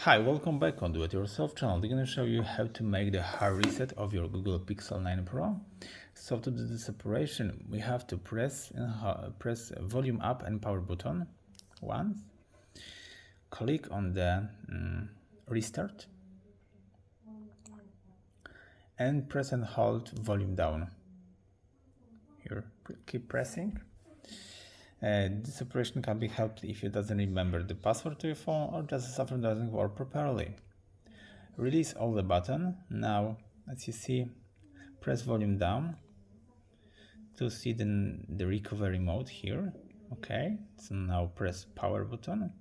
Hi, welcome back on Do It Yourself channel. I'm going to show you how to make the hard reset of your Google Pixel 9 Pro. So to do this operation, we have to press volume up and power button once. Click on the restart and press and hold volume down. Here, keep pressing. This operation can be helped if you doesn't remember the password to your phone or just something doesn't work properly. Release all the button. Now, as you see, press volume down to see the recovery mode here. Okay, so now press power button.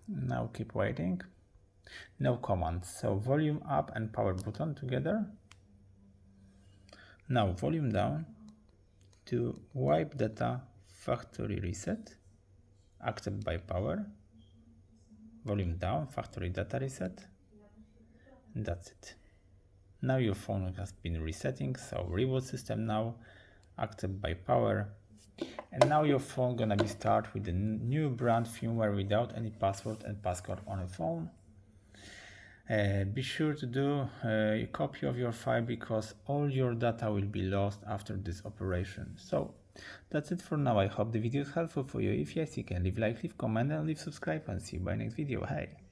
Now keep waiting. No commands, so volume up and power button together. Now volume down to wipe data factory reset, accept by power, volume down, factory data reset, and that's it. Now your phone has been resetting, so reboot system now, accept by power, and now your phone gonna be start with the new brand firmware without any password and passcode on the phone. Be sure to do a copy of your file because all your data will be lost after this operation. So that's it for now. I hope the video is helpful for you. If yes, you can leave like, leave comment and leave subscribe and see you by next video. Hey!